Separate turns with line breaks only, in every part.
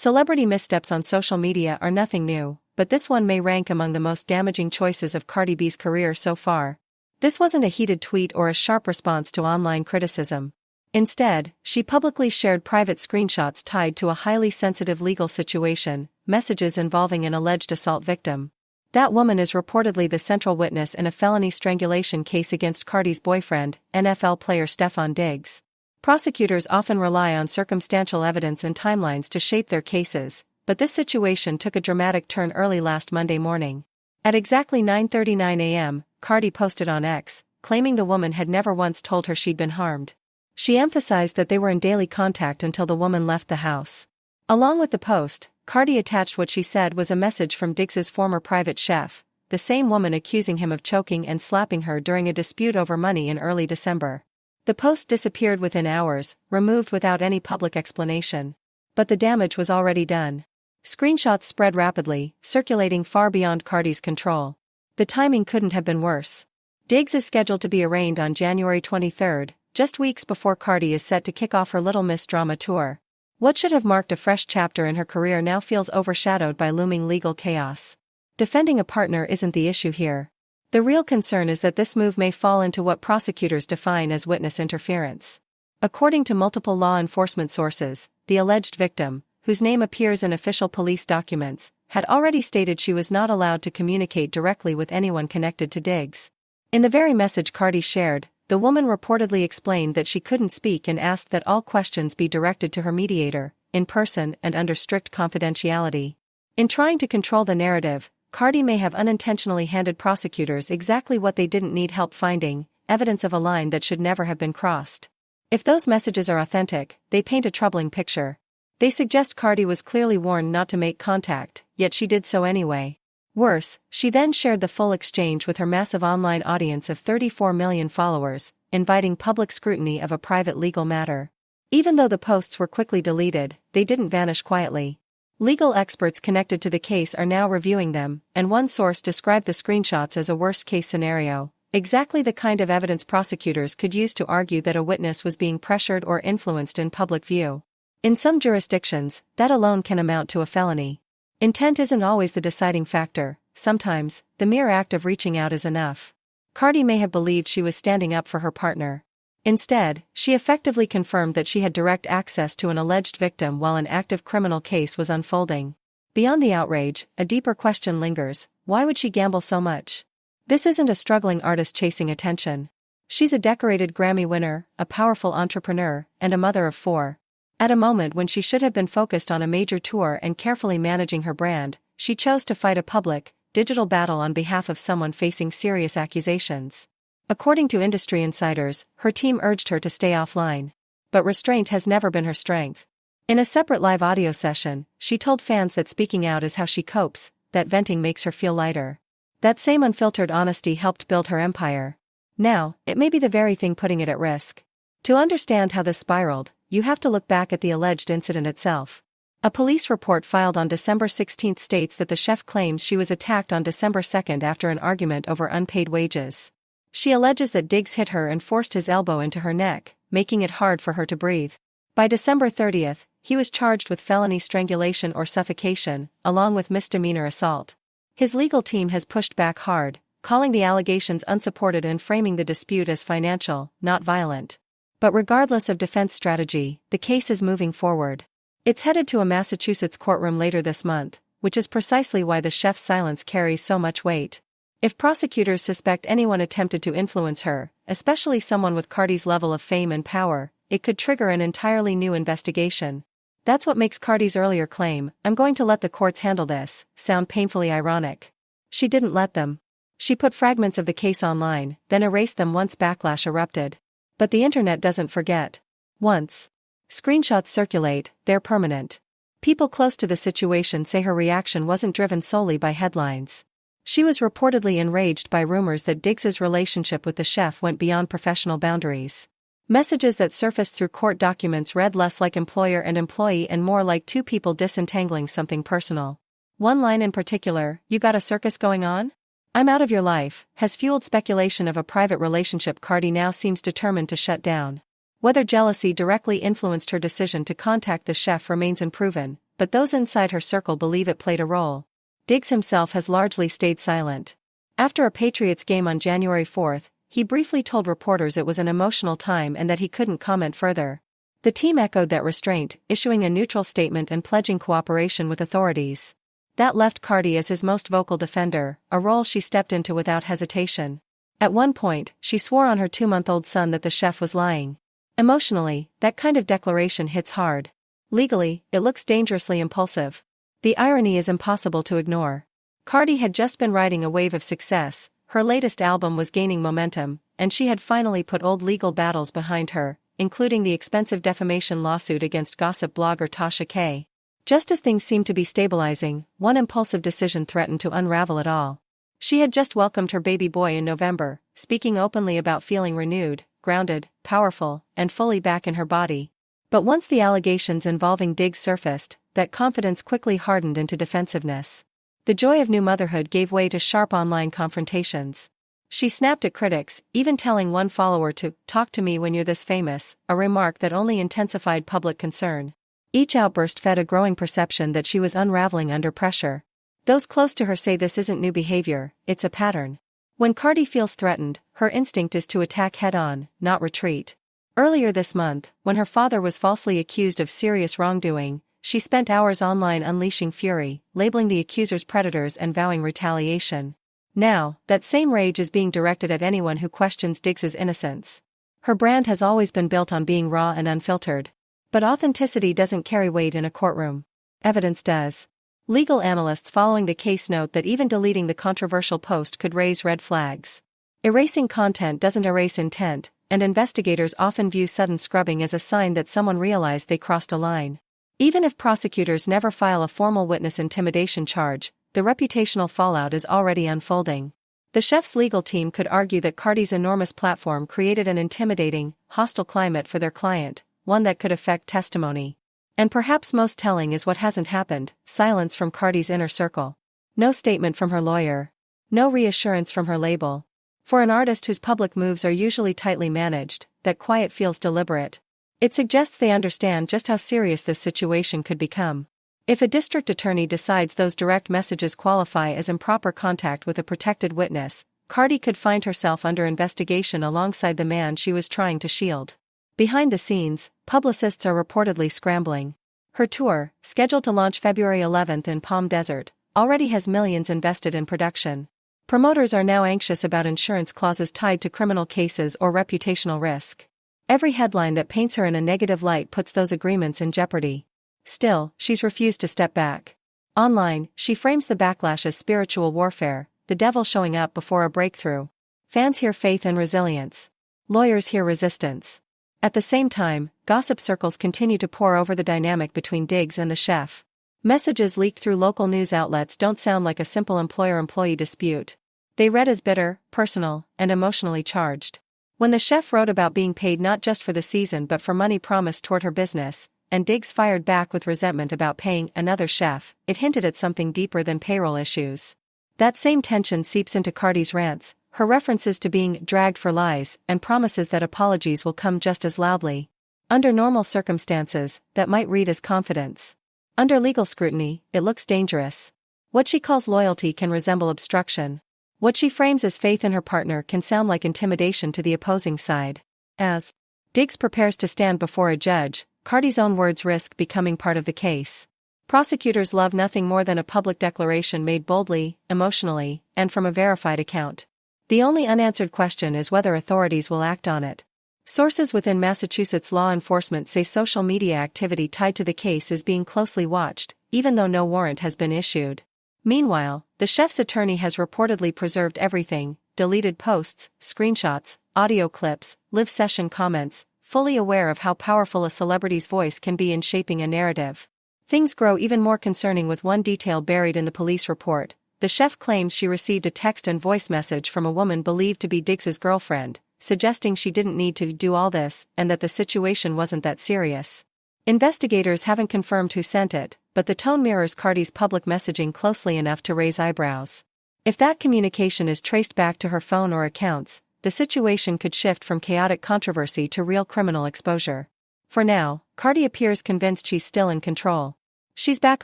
Celebrity missteps on social media are nothing new, but this one may rank among the most damaging choices of Cardi B's career so far. This wasn't a heated tweet or a sharp response to online criticism. Instead, she publicly shared private screenshots tied to a highly sensitive legal situation, messages involving an alleged assault victim. That woman is reportedly the central witness in a felony strangulation case against Cardi's boyfriend, NFL player Stefon Diggs. Prosecutors often rely on circumstantial evidence and timelines to shape their cases, but this situation took a dramatic turn early last Monday morning. At exactly 9:39 a.m., Cardi posted on X, claiming the woman had never once told her she'd been harmed. She emphasized that they were in daily contact until the woman left the house. Along with the post, Cardi attached what she said was a message from Diggs's former private chef, the same woman accusing him of choking and slapping her during a dispute over money in early December. The post disappeared within hours, removed without any public explanation. But the damage was already done. Screenshots spread rapidly, circulating far beyond Cardi's control. The timing couldn't have been worse. Diggs is scheduled to be arraigned on January 23, just weeks before Cardi is set to kick off her Little Miss drama tour. What should have marked a fresh chapter in her career now feels overshadowed by looming legal chaos. Defending a partner isn't the issue here. The real concern is that this move may fall into what prosecutors define as witness interference. According to multiple law enforcement sources, the alleged victim, whose name appears in official police documents, had already stated she was not allowed to communicate directly with anyone connected to Diggs. In the very message Cardi shared, the woman reportedly explained that she couldn't speak and asked that all questions be directed to her mediator, in person and under strict confidentiality. In trying to control the narrative, Cardi may have unintentionally handed prosecutors exactly what they didn't need help finding, evidence of a line that should never have been crossed. If those messages are authentic, they paint a troubling picture. They suggest Cardi was clearly warned not to make contact, yet she did so anyway. Worse, she then shared the full exchange with her massive online audience of 34 million followers, inviting public scrutiny of a private legal matter. Even though the posts were quickly deleted, they didn't vanish quietly. Legal experts connected to the case are now reviewing them, and one source described the screenshots as a worst-case scenario, exactly the kind of evidence prosecutors could use to argue that a witness was being pressured or influenced in public view. In some jurisdictions, that alone can amount to a felony. Intent isn't always the deciding factor. Sometimes, the mere act of reaching out is enough. Cardi may have believed she was standing up for her partner. Instead, she effectively confirmed that she had direct access to an alleged victim while an active criminal case was unfolding. Beyond the outrage, a deeper question lingers: why would she gamble so much? This isn't a struggling artist chasing attention. She's a decorated Grammy winner, a powerful entrepreneur, and a mother of 4. At a moment when she should have been focused on a major tour and carefully managing her brand, she chose to fight a public, digital battle on behalf of someone facing serious accusations. According to industry insiders, her team urged her to stay offline. But restraint has never been her strength. In a separate live audio session, she told fans that speaking out is how she copes, that venting makes her feel lighter. That same unfiltered honesty helped build her empire. Now, it may be the very thing putting it at risk. To understand how this spiraled, you have to look back at the alleged incident itself. A police report filed on December 16 states that the chef claims she was attacked on December 2 after an argument over unpaid wages. She alleges that Diggs hit her and forced his elbow into her neck, making it hard for her to breathe. By December 30, he was charged with felony strangulation or suffocation, along with misdemeanor assault. His legal team has pushed back hard, calling the allegations unsupported and framing the dispute as financial, not violent. But regardless of defense strategy, the case is moving forward. It's headed to a Massachusetts courtroom later this month, which is precisely why the chef's silence carries so much weight. If prosecutors suspect anyone attempted to influence her, especially someone with Cardi's level of fame and power, it could trigger an entirely new investigation. That's what makes Cardi's earlier claim, "I'm going to let the courts handle this," sound painfully ironic. She didn't let them. She put fragments of the case online, then erased them once backlash erupted. But the internet doesn't forget. Once screenshots circulate, they're permanent. People close to the situation say her reaction wasn't driven solely by headlines. She was reportedly enraged by rumors that Diggs's relationship with the chef went beyond professional boundaries. Messages that surfaced through court documents read less like employer and employee and more like two people disentangling something personal. One line in particular, "You got a circus going on? I'm out of your life," has fueled speculation of a private relationship Cardi now seems determined to shut down. Whether jealousy directly influenced her decision to contact the chef remains unproven, but those inside her circle believe it played a role. Diggs himself has largely stayed silent. After a Patriots game on January 4, he briefly told reporters it was an emotional time and that he couldn't comment further. The team echoed that restraint, issuing a neutral statement and pledging cooperation with authorities. That left Cardi as his most vocal defender, a role she stepped into without hesitation. At one point, she swore on her 2-month-old son that the chef was lying. Emotionally, that kind of declaration hits hard. Legally, it looks dangerously impulsive. The irony is impossible to ignore. Cardi had just been riding a wave of success, her latest album was gaining momentum, and she had finally put old legal battles behind her, including the expensive defamation lawsuit against gossip blogger Tasha K. Just as things seemed to be stabilizing, one impulsive decision threatened to unravel it all. She had just welcomed her baby boy in November, speaking openly about feeling renewed, grounded, powerful, and fully back in her body. But once the allegations involving Diggs surfaced, that confidence quickly hardened into defensiveness. The joy of new motherhood gave way to sharp online confrontations. She snapped at critics, even telling one follower to "talk to me when you're this famous," a remark that only intensified public concern. Each outburst fed a growing perception that she was unraveling under pressure. Those close to her say this isn't new behavior, it's a pattern. When Cardi feels threatened, her instinct is to attack head-on, not retreat. Earlier this month, when her father was falsely accused of serious wrongdoing, she spent hours online unleashing fury, labeling the accusers predators and vowing retaliation. Now, that same rage is being directed at anyone who questions Diggs's innocence. Her brand has always been built on being raw and unfiltered. But authenticity doesn't carry weight in a courtroom. Evidence does. Legal analysts following the case note that even deleting the controversial post could raise red flags. Erasing content doesn't erase intent, and investigators often view sudden scrubbing as a sign that someone realized they crossed a line. Even if prosecutors never file a formal witness intimidation charge, the reputational fallout is already unfolding. The chef's legal team could argue that Cardi's enormous platform created an intimidating, hostile climate for their client, one that could affect testimony. And perhaps most telling is what hasn't happened: silence from Cardi's inner circle. No statement from her lawyer. No reassurance from her label. For an artist whose public moves are usually tightly managed, that quiet feels deliberate. It suggests they understand just how serious this situation could become. If a district attorney decides those direct messages qualify as improper contact with a protected witness, Cardi could find herself under investigation alongside the man she was trying to shield. Behind the scenes, publicists are reportedly scrambling. Her tour, scheduled to launch February 11 in Palm Desert, already has millions invested in production. Promoters are now anxious about insurance clauses tied to criminal cases or reputational risk. Every headline that paints her in a negative light puts those agreements in jeopardy. Still, she's refused to step back. Online, she frames the backlash as spiritual warfare, the devil showing up before a breakthrough. Fans hear faith and resilience. Lawyers hear resistance. At the same time, gossip circles continue to pour over the dynamic between Diggs and the chef. Messages leaked through local news outlets don't sound like a simple employer-employee dispute. They read as bitter, personal, and emotionally charged. When the chef wrote about being paid not just for the season but for money promised toward her business, and Diggs fired back with resentment about paying another chef, it hinted at something deeper than payroll issues. That same tension seeps into Cardi's rants, her references to being dragged for lies, and promises that apologies will come just as loudly. Under normal circumstances, that might read as confidence. Under legal scrutiny, it looks dangerous. What she calls loyalty can resemble obstruction. What she frames as faith in her partner can sound like intimidation to the opposing side. As Diggs prepares to stand before a judge, Cardi's own words risk becoming part of the case. Prosecutors love nothing more than a public declaration made boldly, emotionally, and from a verified account. The only unanswered question is whether authorities will act on it. Sources within Massachusetts law enforcement say social media activity tied to the case is being closely watched, even though no warrant has been issued. Meanwhile, the chef's attorney has reportedly preserved everything: deleted posts, screenshots, audio clips, live session comments, fully aware of how powerful a celebrity's voice can be in shaping a narrative. Things grow even more concerning with one detail buried in the police report. The chef claims she received a text and voice message from a woman believed to be Diggs's girlfriend, suggesting she didn't need to do all this and that the situation wasn't that serious. Investigators haven't confirmed who sent it, but the tone mirrors Cardi's public messaging closely enough to raise eyebrows. If that communication is traced back to her phone or accounts, the situation could shift from chaotic controversy to real criminal exposure. For now, Cardi appears convinced she's still in control. She's back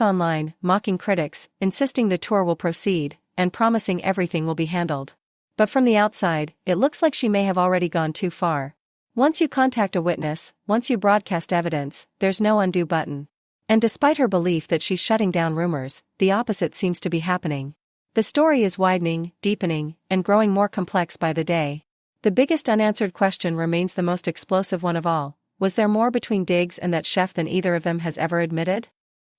online, mocking critics, insisting the tour will proceed, and promising everything will be handled. But from the outside, it looks like she may have already gone too far. Once you contact a witness, once you broadcast evidence, there's no undo button. And despite her belief that she's shutting down rumors, the opposite seems to be happening. The story is widening, deepening, and growing more complex by the day. The biggest unanswered question remains the most explosive one of all. Was there more between Diggs and that chef than either of them has ever admitted?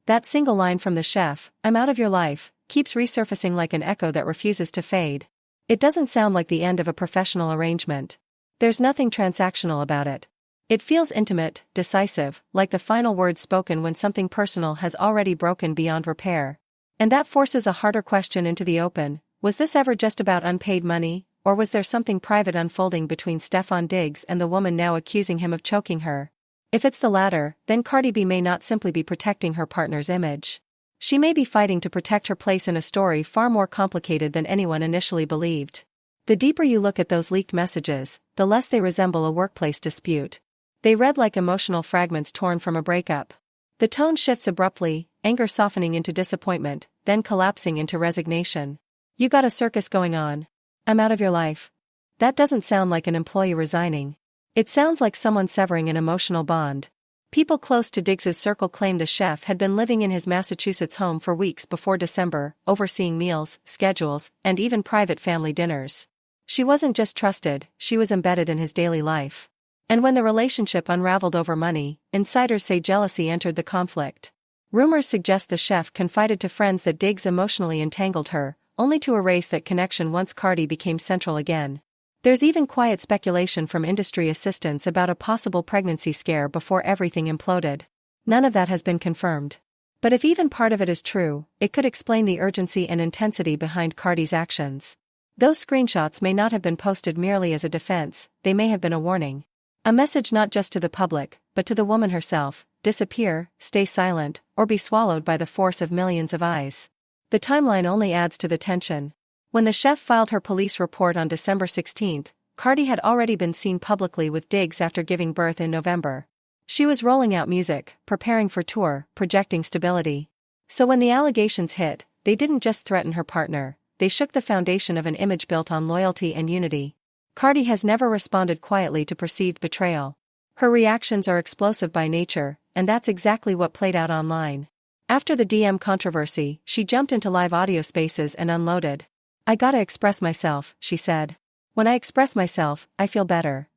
That single line from the chef, "I'm out of your life," keeps resurfacing like an echo that refuses to fade. It doesn't sound like the end of a professional arrangement. There's nothing transactional about it. It feels intimate, decisive, like the final word spoken when something personal has already broken beyond repair. And that forces a harder question into the open. Was this ever just about unpaid money, or was there something private unfolding between Stefon Diggs and the woman now accusing him of choking her? If it's the latter, then Cardi B may not simply be protecting her partner's image. She may be fighting to protect her place in a story far more complicated than anyone initially believed. The deeper you look at those leaked messages, the less they resemble a workplace dispute. They read like emotional fragments torn from a breakup. The tone shifts abruptly, anger softening into disappointment, then collapsing into resignation. "You got a circus going on. I'm out of your life." That doesn't sound like an employee resigning. It sounds like someone severing an emotional bond. People close to Diggs's circle claim the chef had been living in his Massachusetts home for weeks before December, overseeing meals, schedules, and even private family dinners. She wasn't just trusted, she was embedded in his daily life. And when the relationship unraveled over money, insiders say jealousy entered the conflict. Rumors suggest the chef confided to friends that Diggs emotionally entangled her, only to erase that connection once Cardi became central again. There's even quiet speculation from industry assistants about a possible pregnancy scare before everything imploded. None of that has been confirmed. But if even part of it is true, it could explain the urgency and intensity behind Cardi's actions. Those screenshots may not have been posted merely as a defense, they may have been a warning. A message not just to the public, but to the woman herself: disappear, stay silent, or be swallowed by the force of millions of eyes. The timeline only adds to the tension. When the chef filed her police report on December 16, Cardi had already been seen publicly with Diggs after giving birth in November. She was rolling out music, preparing for tour, projecting stability. So when the allegations hit, they didn't just threaten her partner, they shook the foundation of an image built on loyalty and unity. Cardi has never responded quietly to perceived betrayal. Her reactions are explosive by nature, and that's exactly what played out online. After the DM controversy, she jumped into live audio spaces and unloaded. "I gotta express myself," she said. "When I express myself, I feel better."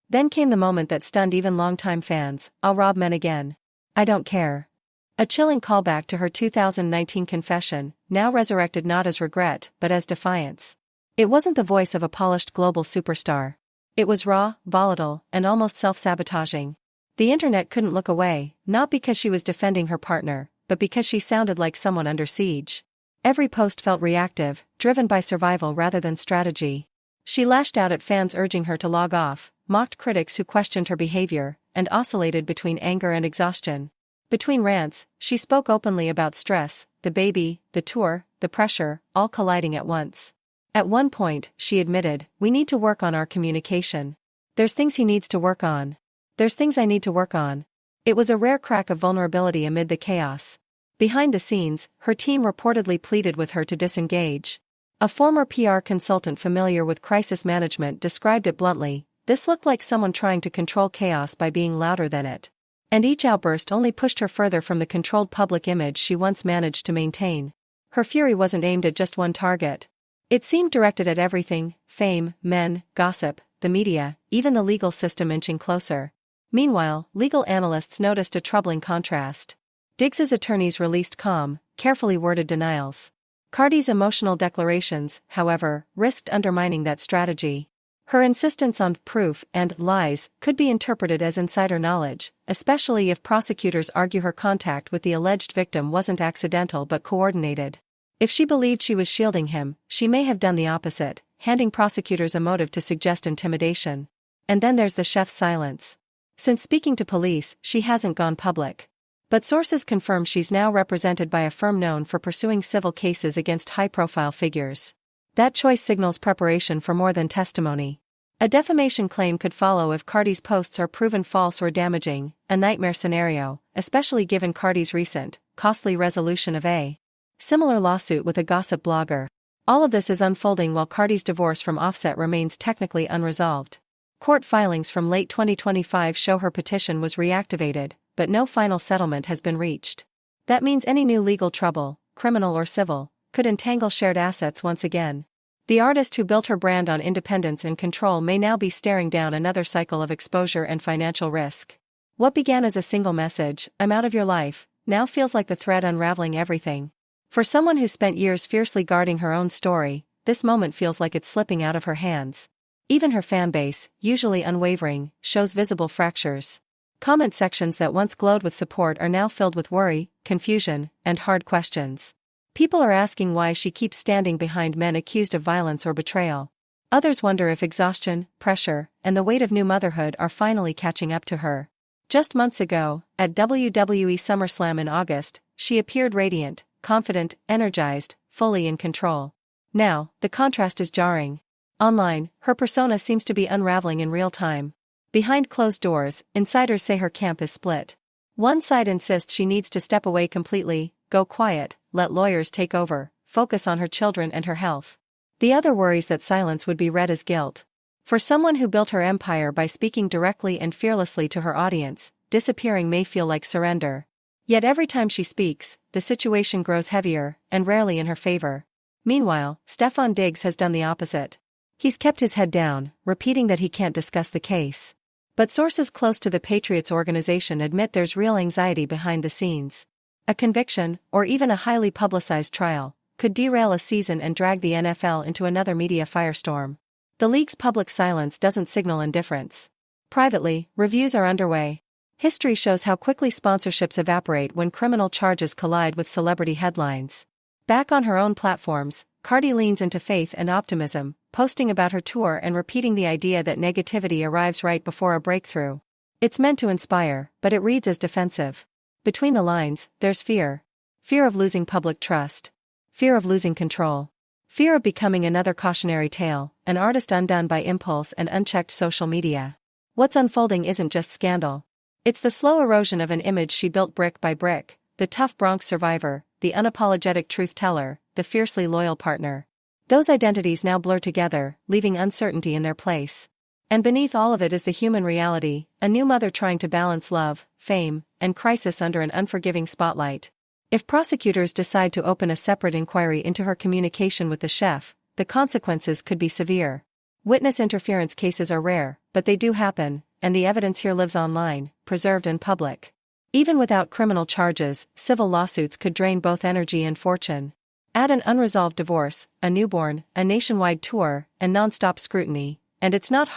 Then came the moment that stunned even longtime fans: "I'll rob men again. I don't care." A chilling callback to her 2019 confession, now resurrected not as regret, but as defiance. It wasn't the voice of a polished global superstar. It was raw, volatile, and almost self-sabotaging. The internet couldn't look away, not because she was defending her partner, but because she sounded like someone under siege. Every post felt reactive, driven by survival rather than strategy. She lashed out at fans urging her to log off, mocked critics who questioned her behavior, and oscillated between anger and exhaustion. Between rants, she spoke openly about stress, the baby, the tour, the pressure, all colliding at once. At one point, she admitted, "We need to work on our communication. There's things he needs to work on. There's things I need to work on." It was a rare crack of vulnerability amid the chaos. Behind the scenes, her team reportedly pleaded with her to disengage. A former PR consultant familiar with crisis management described it bluntly: "This looked like someone trying to control chaos by being louder than it." And each outburst only pushed her further from the controlled public image she once managed to maintain. Her fury wasn't aimed at just one target. It seemed directed at everything: fame, men, gossip, the media, even the legal system inching closer. Meanwhile, legal analysts noticed a troubling contrast. Diggs's attorneys released calm, carefully worded denials. Cardi's emotional declarations, however, risked undermining that strategy. Her insistence on proof and lies could be interpreted as insider knowledge, especially if prosecutors argue her contact with the alleged victim wasn't accidental but coordinated. If she believed she was shielding him, she may have done the opposite, handing prosecutors a motive to suggest intimidation. And then there's the chef's silence. Since speaking to police, she hasn't gone public. But sources confirm she's now represented by a firm known for pursuing civil cases against high-profile figures. That choice signals preparation for more than testimony. A defamation claim could follow if Cardi's posts are proven false or damaging, a nightmare scenario, especially given Cardi's recent, costly resolution of a similar lawsuit with a gossip blogger. All of this is unfolding while Cardi's divorce from Offset remains technically unresolved. Court filings from late 2025 show her petition was reactivated, but no final settlement has been reached. That means any new legal trouble, criminal or civil, could entangle shared assets once again. The artist who built her brand on independence and control may now be staring down another cycle of exposure and financial risk. What began as a single message, "I'm out of your life," now feels like the thread unraveling everything. For someone who spent years fiercely guarding her own story, this moment feels like it's slipping out of her hands. Even her fanbase, usually unwavering, shows visible fractures. Comment sections that once glowed with support are now filled with worry, confusion, and hard questions. People are asking why she keeps standing behind men accused of violence or betrayal. Others wonder if exhaustion, pressure, and the weight of new motherhood are finally catching up to her. Just months ago, at WWE SummerSlam in August, she appeared radiant, confident, energized, fully in control. Now, the contrast is jarring. Online, her persona seems to be unraveling in real time. Behind closed doors, insiders say her camp is split. One side insists she needs to step away completely, go quiet, let lawyers take over, focus on her children and her health. The other worries that silence would be read as guilt. For someone who built her empire by speaking directly and fearlessly to her audience, disappearing may feel like surrender. Yet every time she speaks, the situation grows heavier, and rarely in her favor. Meanwhile, Stefon Diggs has done the opposite. He's kept his head down, repeating that he can't discuss the case. But sources close to the Patriots organization admit there's real anxiety behind the scenes. A conviction, or even a highly publicized trial, could derail a season and drag the NFL into another media firestorm. The league's public silence doesn't signal indifference. Privately, reviews are underway. History shows how quickly sponsorships evaporate when criminal charges collide with celebrity headlines. Back on her own platforms, Cardi leans into faith and optimism, posting about her tour and repeating the idea that negativity arrives right before a breakthrough. It's meant to inspire, but it reads as defensive. Between the lines, there's fear. Fear of losing public trust. Fear of losing control. Fear of becoming another cautionary tale, an artist undone by impulse and unchecked social media. What's unfolding isn't just scandal. It's the slow erosion of an image she built brick by brick, the tough Bronx survivor, the unapologetic truth teller, the fiercely loyal partner. Those identities now blur together, leaving uncertainty in their place. And beneath all of it is the human reality, a new mother trying to balance love, fame, and crisis under an unforgiving spotlight. If prosecutors decide to open a separate inquiry into her communication with the chef, the consequences could be severe. Witness interference cases are rare, but they do happen, and the evidence here lives online, preserved in public. Even without criminal charges, civil lawsuits could drain both energy and fortune. Add an unresolved divorce, a newborn, a nationwide tour, and non-stop scrutiny, and it's not hard